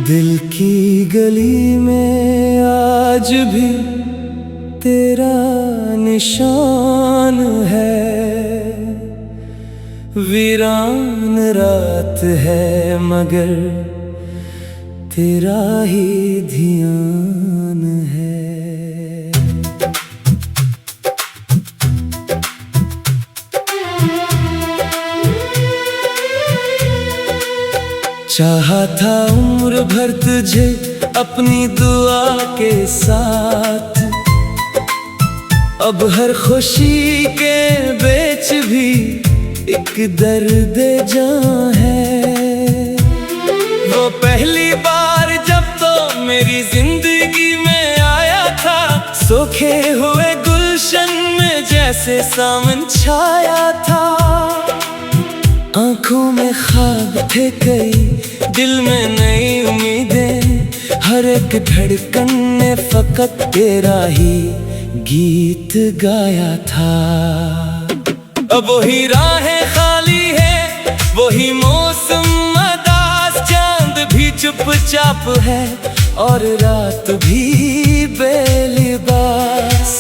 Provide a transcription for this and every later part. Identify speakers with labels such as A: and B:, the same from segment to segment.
A: दिल की गली में आज भी तेरा निशान है। वीरान रात है मगर तेरा ही ध्यान है। चाहा था उम्र भर तुझे अपनी दुआ के साथ, अब हर खुशी के बीच भी एक दर्द जां है। वो पहली बार जब तो मेरी जिंदगी में आया था, सूखे हुए गुलशन में जैसे सावन छाया था। आंखों में ख्वाब थे कई, दिल में नई उम्मीदें, हर एक धड़कन ने फकत तेरा ही गीत गाया था। अब वही राहें खाली है, वही मौसम मदास, चांद भी चुपचाप है और रात भी बेलिबास।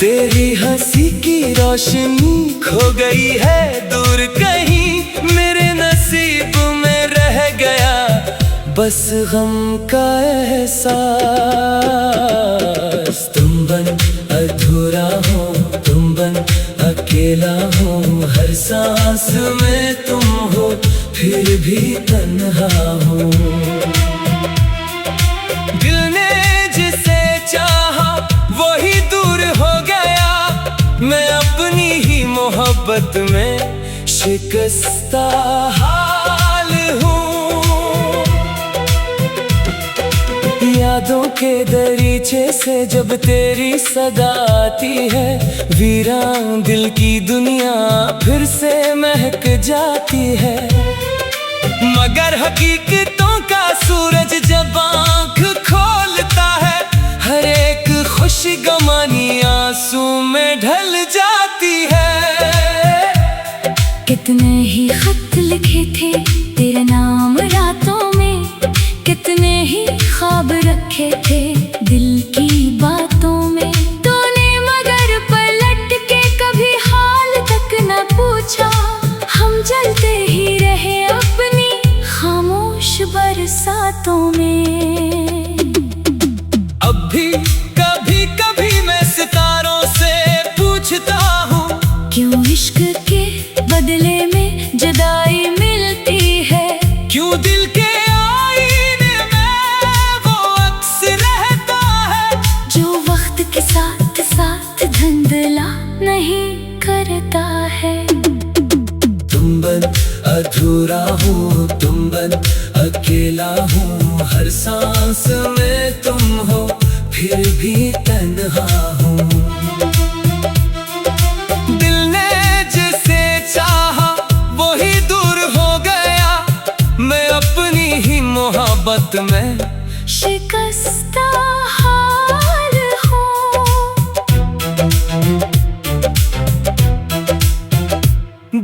A: तेरी हंसी की रोशनी खो गई है दूर कहीं, मेरे नसीब में रह गया बस गम का एहसास। तुम बन अधूरा हो, तुम बन अकेला हो, हर सांस में तुम हो फिर भी तन्हा हो। दिल ने जिसे चाहा वही दूर हो गया, मैं अपनी ही मोहब्बत में शिकस्ता हाल हूँ। यादों के दरीचे से जब तेरी सदा आती है, वीरान दिल की दुनिया फिर से महक जाती है। मगर हकीकतों का सूरज जब आँख खोलता है, हर एक खुशी गमानी आंसू में ढल जाती है।
B: कितने ही खत लिखे थे तेरे नाम रातों में, कितने ही ख्वाब रखे थे दिल की बातों में। तूने मगर पलट के कभी हाल तक न पूछा, हम जलते ही रहे अपनी खामोश बरसातों में।
A: अब भी कभी कभी मैं सितारों से पूछता हूँ,
B: क्यों इश्क के बदले में जुदाई मिलती है।
A: क्यों दिल के आईने में वो अक्स रहता है,
B: जो वक्त के साथ साथ धुंधला नहीं करता है।
A: तुम बन अधूरा हो, तुम बन अकेला हो, हर सांस में तुम हो फिर भी तन्हा हो। दिल ने जिसे चाहा वही दूर हो गया, मैं अपनी ही मोहब्बत में
B: शिकस्ता हाल हूँ।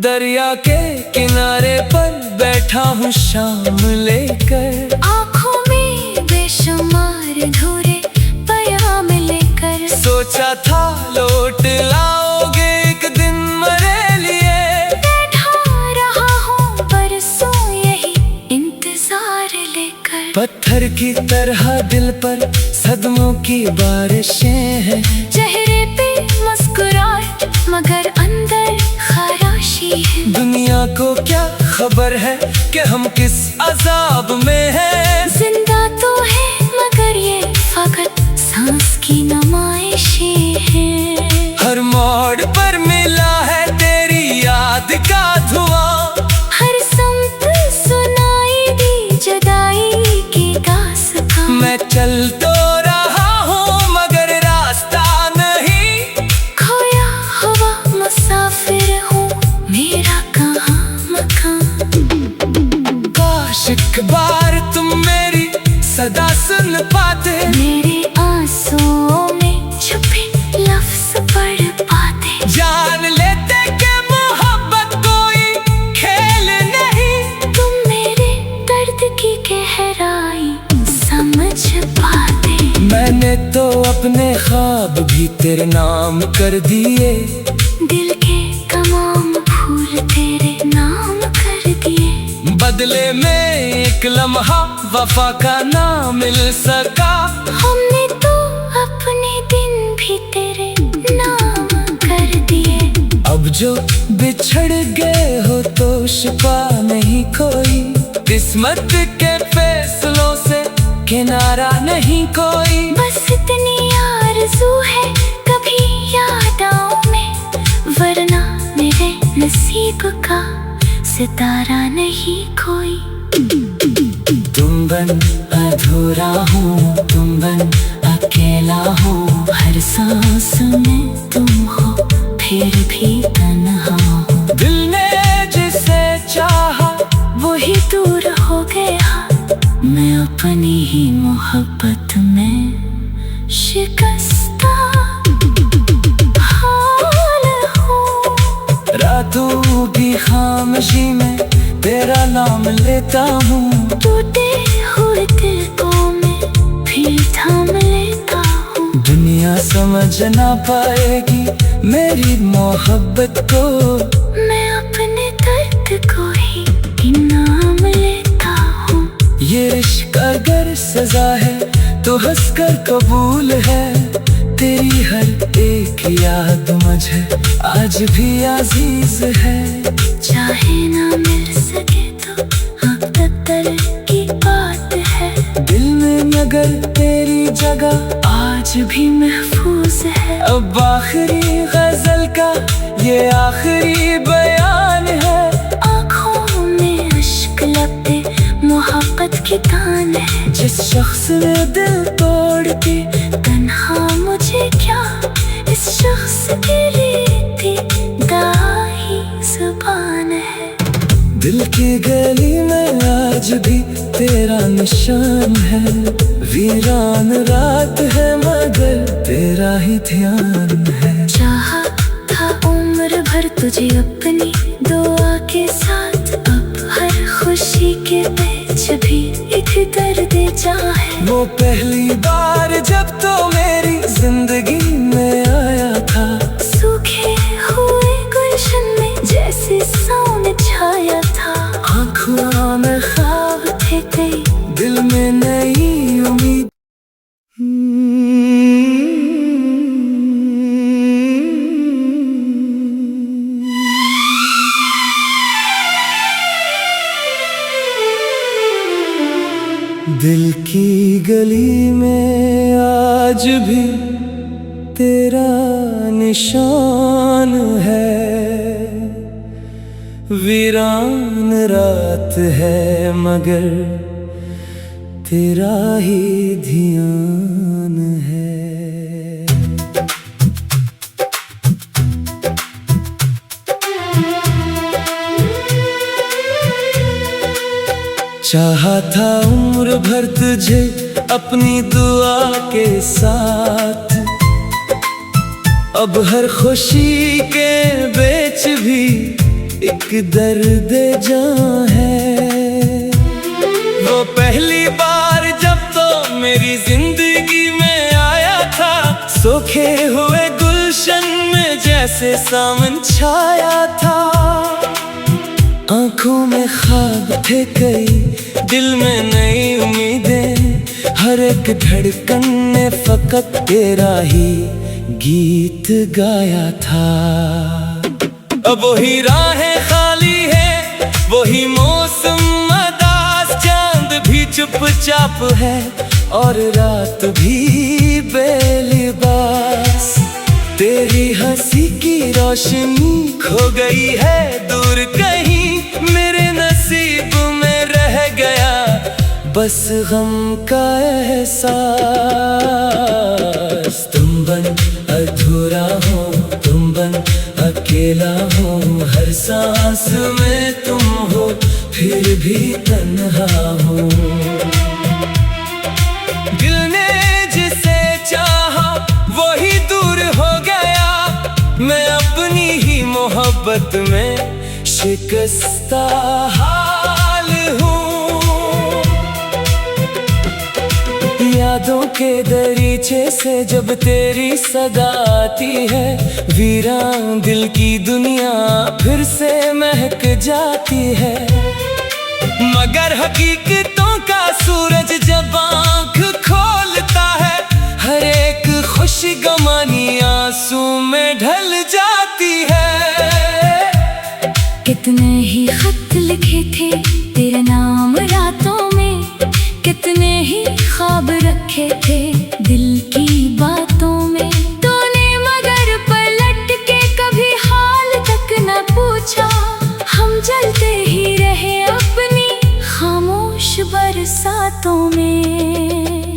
A: दरिया के किनारे पर बैठा हूँ शाम लेकर,
B: आँखों में बेशुमार धूरे पयाम लेकर।
A: सोचा था लौट लाओगे एक दिन मेरे लिए,
B: बैठा रहा हूँ बरसों यही इंतजार लेकर।
A: पत्थर की तरह दिल पर सदमों की बारिशें हैं,
B: चेहरे पे मुस्कुराहट मगर अंदर खराशी है।
A: दुनिया को क्या खबर है कि हम किस अजाब में हैं।
B: जिंदा तो है मगर ये फकत सांस की नुमाइशें हैं।
A: हर मोड़ पर मिला है तेरी याद का धुआं,
B: हर संत सुनाई दी जुदाई की दास्तां।
A: मैं चल तो रहा हूँ मगर रास्ता नहीं,
B: खोया हुआ मुसाफिर हूँ, मेरा कहाँ मकान।
A: काश एक बार तुम मेरी सदा सुन पाते,
B: मेरे आंसुओं में छुपे लफ्ज पढ़ पाते।
A: जान लेते कि मोहब्बत कोई खेल नहीं,
B: तुम मेरे दर्द की गहराई
A: मैंने तो अपने ख्वाब भी तेरे नाम कर दिए,
B: दिल के तमाम फूल तेरे नाम कर दिए।
A: बदले में एक लम्हा वफा का ना मिल सका,
B: हमने तो अपने दिन भी तेरे नाम कर दिए।
A: अब जो बिछड़ गए हो तो शिफा नहीं कोई, किस्मत के फैसलों से किनारा नहीं कोई।
B: बस इतनी आरज़ू है कभी याद आऊं मैं, वरना मेरे नसीब का सितारा नहीं कोई।
A: तुम बन अधूरा हूँ, तुम बन अकेला हूँ, हर सांस में तुम हो फिर भी तन्हा हूँ। दिल ने जिसे चाहा
B: वही दूर हो गया,
A: मैं अपनी ही
B: मोहब्बत में शिकस्ता हाल हूँ।
A: रातों की खामोशी में तेरा नाम लेता हूँ,
B: टूटे हुए दिल को मैं फिर थाम लेता हूँ।
A: दुनिया समझ ना पाएगी मेरी मोहब्बत को,
B: मैं अपने दर्द को ही इनाम लेता हूँ।
A: ये इश्क अगर सजा है तो हंसकर कबूल है, तेरी हर एक याद मुझे आज भी अजीज है।
B: चाहे ना मिल सके तो अब तक की बात है,
A: दिल में मगर तेरी जगह
B: आज भी महफूज है।
A: अब आखिरी गजल का ये आखिरी बयान है,
B: आँखों में अश्क लगते मोहब्बत की तान है।
A: जिस शख्स ने दिल तोड़ के
B: तन्हा मुझे क्या, इस शख्स की रीति दाही जुबान है।
A: दिल की गली में आज भी तेरा निशान है, वीरान रात है मगर तेरा ही ध्यान है।
B: चाहा था उम्र भर तुझे अपनी दुआ के साथ, अब हर खुशी के बीच भी एक दर्द जा है।
A: वो पहली बार जब तो मेरी जिंदगी में आया था,
B: सूखे हुए गुलशन में जैसे सावन छाया था।
A: आँखों में ख्वाब
B: थे कई,
A: दिल में नई उम्मीद। दिल की गली में आज भी तेरा निशान है, वीरान रात है मगर तेरा ही ध्यान है। चाहा था उम्र भर तुझे अपनी दुआ के साथ, अब हर खुशी के बीच भी एक दर्द जां है। वो पहली बार जब तो मेरी जिंदगी में आया था, सूखे हुए गुलशन में जैसे सावन छाया था। आँखों में ख्वाब थे कई, दिल में नई उम्मीदें, हर एक धड़कन ने फकत तेरा ही गीत गाया था। अब वही राहें खाली है, वही मौसम मदास, चांद भी चुपचाप है और रात भी बेलिबास। तेरी हंसी की रोशनी खो गई है दूर कहीं, मेरे नसीब में रह गया बस गम का एहसास। तुम बन अधूरा हो, तुम बन अकेला हो, हर सांस में तुम हो फिर भी तन्हा हो। दिल ने जिसे चाहा वही दूर हो गया, मैं अपनी ही मोहब्बत में शिकस्ता हाल हूँ। यादों के दरीचे से जब तेरी सदा आती है, वीरान दिल की दुनिया फिर से महक जाती है। मगर हकीकतों का सूरज जब आँख खोलता है, हर एक खुशी गमानी आंसू में ढल जाती है।
B: कितने ही खत लिखे थे तेरे नाम रातों में, कितने ही ख्वाब रखे थे दिल की बातों में। तूने मगर पलट के कभी हाल तक न पूछा, हम जलते ही रहे अपनी खामोश बरसातों में।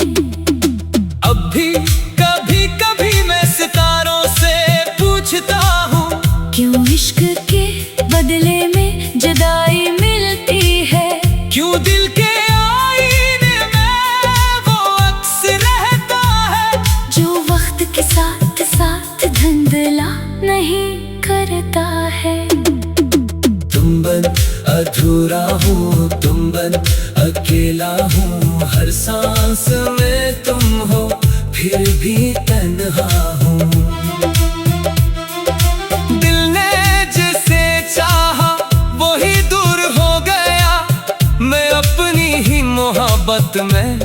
A: अब भी कभी कभी मैं सितारों से पूछता हूँ,
B: क्यों इश्क के बदले में जुदाई मिलती है?
A: क्यों दिल के आईने में वो अक्स रहता है,
B: जो वक्त के साथ साथ धुंधला नहीं करता है।
A: तुम बन अधूरा हूँ, तुम बन अकेला हूँ, हर सांस में तुम हो फिर भी तन्हा हूँ। दिल ने जिसे चाहा वही दूर हो गया, मैं अपनी ही मोहब्बत में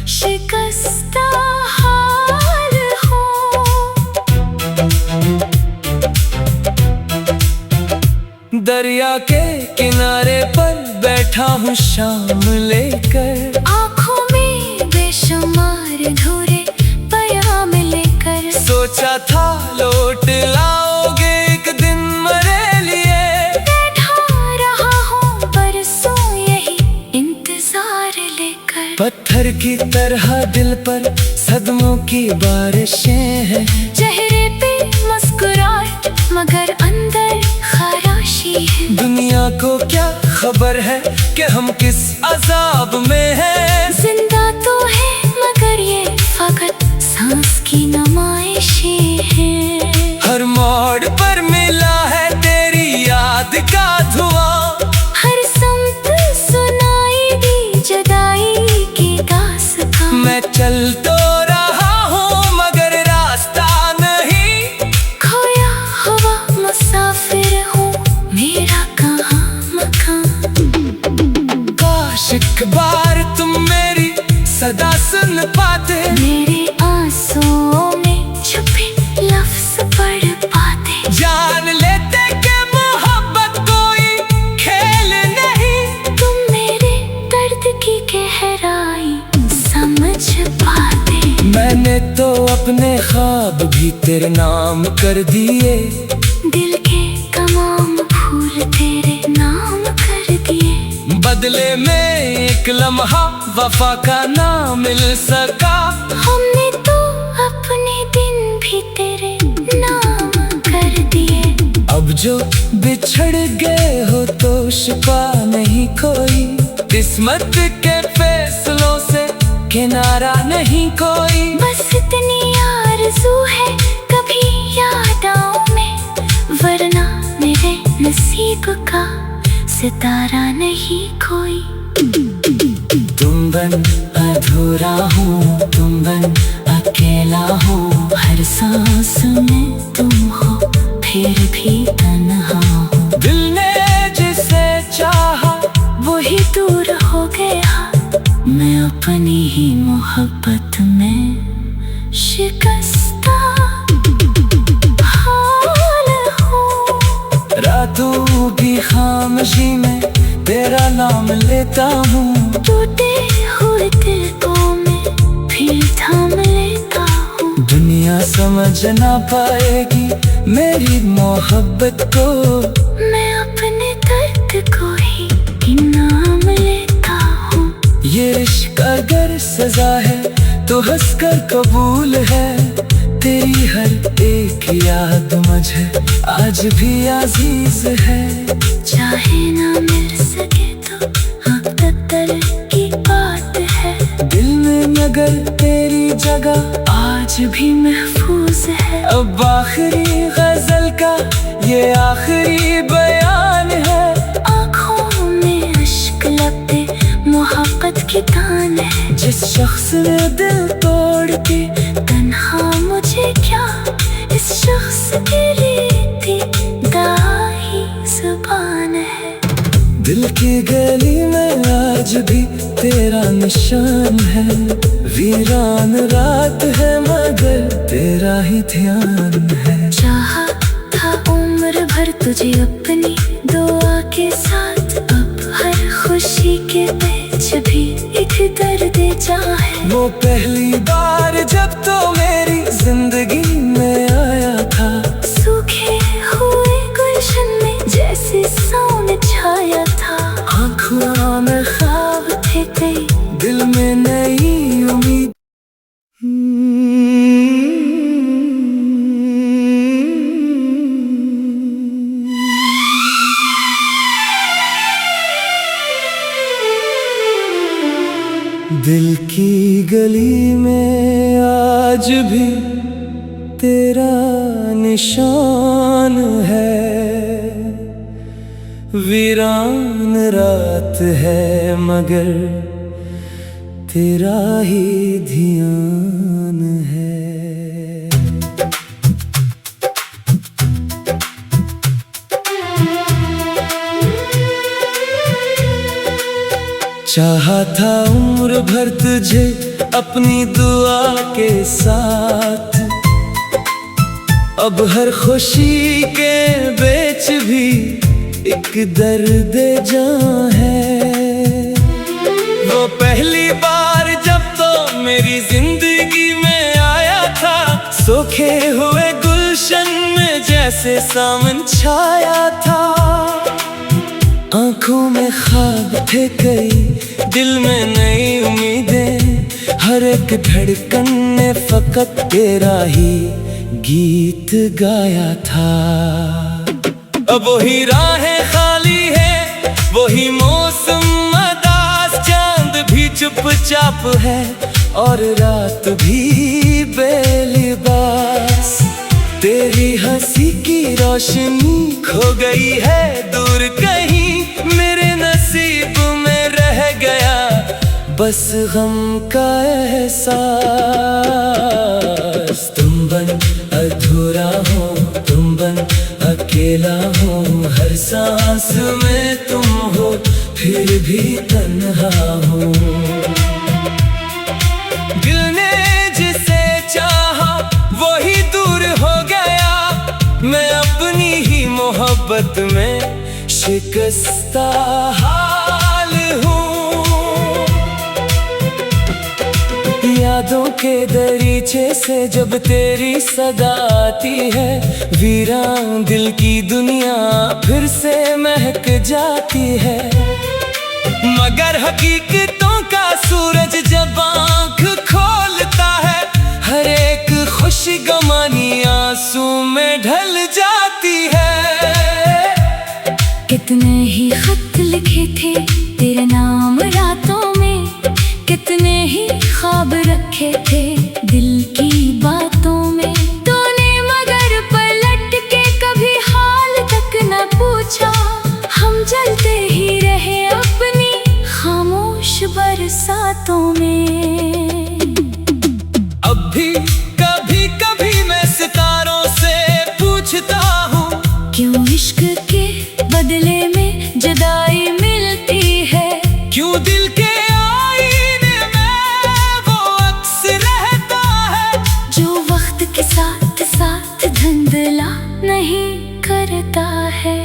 B: शिकस्ता हाल हूँ।
A: दरिया के किनारे पर बैठा हूँ शाम लेकर,
B: आँखों में बेशुमार धूरे पैगाम लेकर।
A: सोचा था लौट लाओगे एक दिन मेरे लिए,
B: बैठा रहा हूँ बरसों यही इंतजार लेकर।
A: पत्थर की तरह दिल पर सदमों की बारिशें हैं,
B: चेहरे पे मुस्कुराहट मगर अंदर खराशी है।
A: दुनिया को क्या खबर है कि हम किस अजाब में हैं।
B: जिंदा तो है मगर ये फकत सांस की नुमाइशें हैं।
A: हर मोड़ पर मिला है तेरी याद का धुआं,
B: हर संत सुनाई दी जुदाई की दास्तां।
A: मैं चल तो रहा हूँ मगर रास्ता नहीं,
B: खोया हुआ मुसाफिर हूँ, मेरा कहाँ मकान।
A: काश एक बार तुम मेरी सदा सुन पाते,
B: मेरे आंसुओं में छुपे लफ्ज़ पढ़ पाते।
A: जान लेते कि मोहब्बत कोई खेल नहीं,
B: तुम मेरे दर्द की गहराई समझ पाते।
A: मैंने तो अपने ख्वाब भी तेरे नाम कर दिए,
B: दिल के तमाम फूल तेरे नाम कर दिए।
A: बदले में एक लम्हा वफा का ना मिल सका।
B: हमने तो अपने दिन भी तेरे नाम कर दिए।
A: अब जो बिछड़ गए हो तो शिकवा नहीं कोई, किस्मत के फैसलों से किनारा नहीं कोई।
B: बस इतनी आरज़ू है कभी याद आऊं मैं, वरना मेरे नसीब का सितारा नहीं कोई।
A: तुम बन अधूरा हूँ, तुम बन अकेला हूँ, हर सांस में तुम हो फिर भी तन्हा हूँ। दिल ने जिसे चाहा
B: वही दूर हो गया,
A: मैं अपनी ही
B: मोहब्बत में शिकस्ता हाल हूँ।
A: रातों की खामोशी में तेरा नाम लेता हूँ,
B: टूटे हुए दिल को मैं फिर थाम लेता हूँ।
A: दुनिया समझ ना पाएगी मेरी मोहब्बत को,
B: मैं अपने दर्द को ही इनाम लेता हूँ।
A: ये इश्क अगर सजा है तो हंसकर कबूल है, तेरी हर एक याद मुझे आज भी अजीज है।
B: चाहे ना मिल सके तो हाँ तकदीर की बात है,
A: दिल में मगर तेरी जगह
B: आज भी महफूज है।
A: अब आखिरी गजल का ये आखिरी बयान है,
B: आँखों में अश्क लपटे मोहब्बत की तान है।
A: जिस शख्स ने दिल तोड़ के
B: तन्हा मुझे क्या, इस शख्स के लिए दाही ज़ुबान है।
A: दिल की गली में आज भी तेरा निशान है। वीरान रात है मगर तेरा ही ध्यान है।
B: चाहा था उम्र भर तुझे अपनी दुआ के साथ, अब हर खुशी के बीच भी एक दर्द चाहे।
A: वो पहली बार जब तो मेरी जिंदगी में आया था,
B: सूखे हुए गुलशन में जैसे सावन छाया था।
A: आँखों में ख्वाब
B: थे कई,
A: दिल में नई उम्मीद। दिल की गली में आज भी तेरा निशान है। वीरान रात है मगर तेरा ही ध्यान है। चाहा था उम्र भर तुझे अपनी दुआ के साथ, अब हर खुशी के बीच भी एक दर्द जां है। वो पहली बार जब तो मेरी जिंदगी में आया था, सूखे हुए गुलशन में जैसे सावन छाया था। आँखों में ख्वाब थे कई, दिल में नई उम्मीदें। हर एक धड़कन ने फकत तेरा ही गीत गाया था। अब वही राहें खाली है, वही मौसम मदास, चांद भी चुपचाप है और रात भी बेलिबास। तेरी हंसी की रोशनी खो गई है दूर कहीं, मेरे नसीब में रह गया बस गम का एहसास। तुम बन अधूरा हो, तुम बन अकेला हो, हर सांस में तुम हो फिर भी तन्हा हो। दिल ने जिसे चाहा वही दूर हो गया, मैं अपनी ही मोहब्बत में शिकस्ता हाल हूँ। यादों के दरीचे से जब तेरी सदा आती है, वीरान दिल की दुनिया फिर से महक जाती है। मगर हकीकतों का सूरज जब आँख खोलता है, हर एक खुशी गमानी आंसू में ढल जाती है।
B: कितने ही खत लिखे थे तेरे नाम रातों में, कितने ही ख्वाब रखे थे दिल की बातों में। तूने मगर पलट के कभी हाल तक न पूछा, हम जलते ही रहे अपनी खामोश बरसातों में।
A: अब भी कभी कभी मैं सितारों से पूछता हूँ,
B: क्यों इश्क के बदले में जुदाई मिलती है।
A: क्यों दिल के आईने में वो अक्स रहता है,
B: जो वक्त के साथ साथ धुंधला नहीं करता है।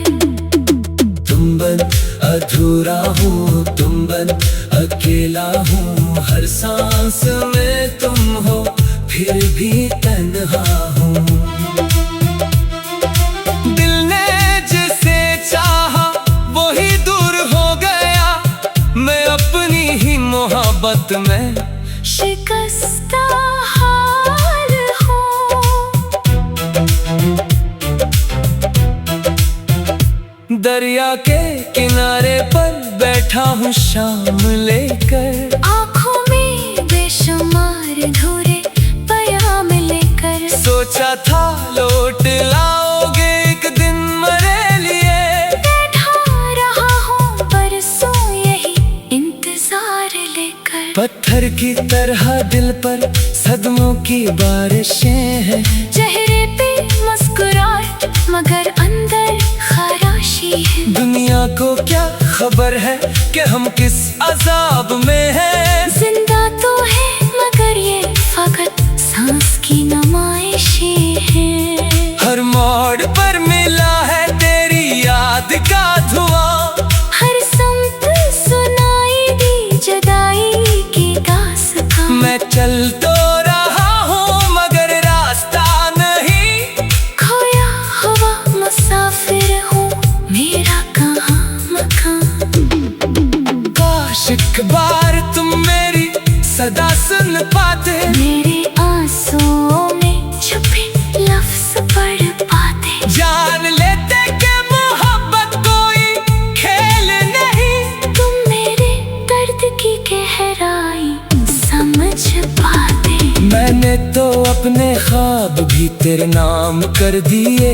A: तुम बन अधूरा हूँ, तुम बन अकेला हूँ, हर सांस में तुम हो फिर भी तन्हा हूँ। दिल ने जिसे चाहा वही दूर हो गया, मैं अपनी ही मोहब्बत में
B: शिकस्ता हाल हूँ।
A: दरिया के किनारे पर बैठा हूँ शाम लेकर,
B: आँखों में बेशुमार धूरे पयाम लेकर।
A: सोचा था लौट लाओगे एक दिन मेरे लिए,
B: बैठा रहा हूँ बरसों यही इंतजार लेकर।
A: तरह दिल पर सदमों की बारिशें हैं।
B: चेहरे पे मुस्कुराहट मगर अंदर खराशी है।
A: दुनिया को क्या खबर है कि हम किस अजाब में हैं।
B: जिंदा तो है मगर ये फकत सांस की नुमाइशें हैं।
A: हर मोड़ पर मिला है तेरी याद का धुआं।
B: हर संत सुनाई दी जुदाई की दास्तां।
A: मैं चल तो रहा हूँ मगर रास्ता नहीं।
B: खोया हुआ मुसाफिर हूँ मेरा कहाँ मकान।
A: काश एक बार तुम मेरी सदा सुन पाते।
B: मेरे आंसुओं में छुपे लफ्ज पढ़ पाते।
A: जान लेते कि मोहब्बत कोई खेल नहीं।
B: तुम मेरे दर्द की गहराई समझ पाते।
A: मैंने तो अपने ख्वाब भी तेरे नाम कर दिए।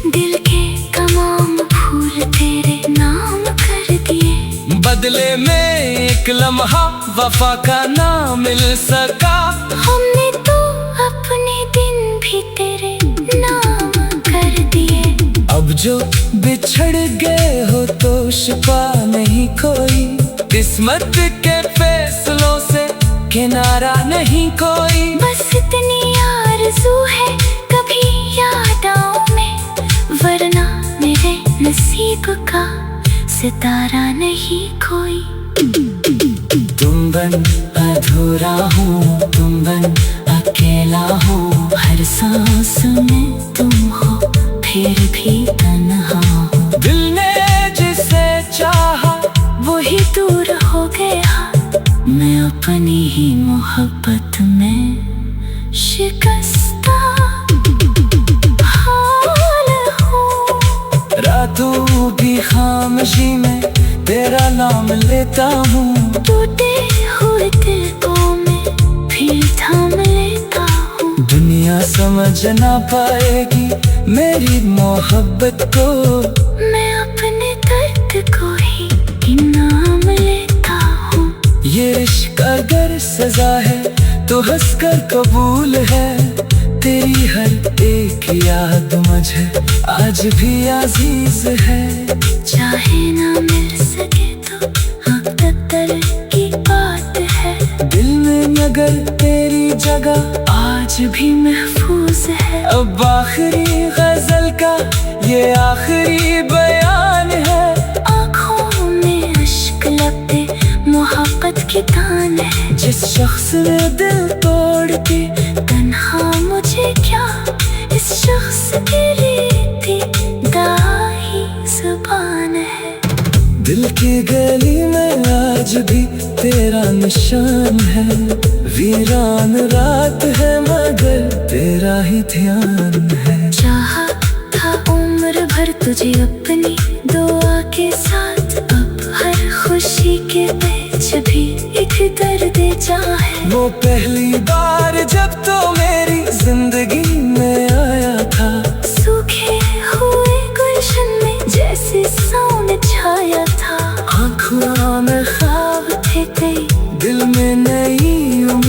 B: दिल के तमाम फूल तेरे नाम कर दिए।
A: बदले में एक लम्हा वफा का ना मिल सका।
B: हमने तो अपने दिन भी तेरे नाम कर दिए।
A: अब जो बिछड़ गए हो तो शिफा नहीं कोई। किस्मत के फैसलों से किनारा नहीं कोई।
B: बस इतनी आरज़ू है कभी याद आओ मैं, वरना मेरे नसीब का सितारा नहीं कोई।
A: तुम बन अधूरा हूँ, तुम बन अकेला हूँ। हर सांस में तुम हो फिर भी तन्हा हूँ। दिल ने जिसे चाहा
B: वही दूर हो गया।
A: मैं अपनी ही
B: मोहब्बत में शिकस्ता हाल हूँ।
A: रातों भी खामोशी में तेरा नाम लेता हूँ।
B: टूटे हुए दिल को मैं फिर थाम लेता हूँ।
A: दुनिया समझ ना पाएगी मेरी मोहब्बत को।
B: मैं अपने दर्द को ही इनाम लेता हूँ।
A: ये इश्क अगर सजा है तो हंसकर कबूल है। तेरी हर एक याद मुझे आज भी अजीज है।
B: चाहे ना मिल सके तो तकदीर की बात है।
A: दिल में मगर तेरी जगह
B: आज भी महफूज है।
A: अब आखिरी गजल का ये आखिरी बयान है।
B: आँखों में अश्क लगते मोहब्बत की तान है।
A: जिस शख्स ने दिल तोड़ के
B: तन्हा मुझे क्या, इस शख्स की रीति दाही जुबान है।
A: दिल की गली में आज भी तेरा निशान है। वीरान रात है मगर तेरा ही ध्यान है।
B: चाहा था उम्र भर तुझे अपनी दुआ के साथ। अब हर खुशी के बीच भी एक दर्द चाहे।
A: वो पहली बार जब तो मेरी जिंदगी में आया था।
B: सूखे हुए गुलशन में जैसे सावन छाया था।
A: आँखों में ख्वाब
B: थे कई
A: दिल में नई उम्मीद।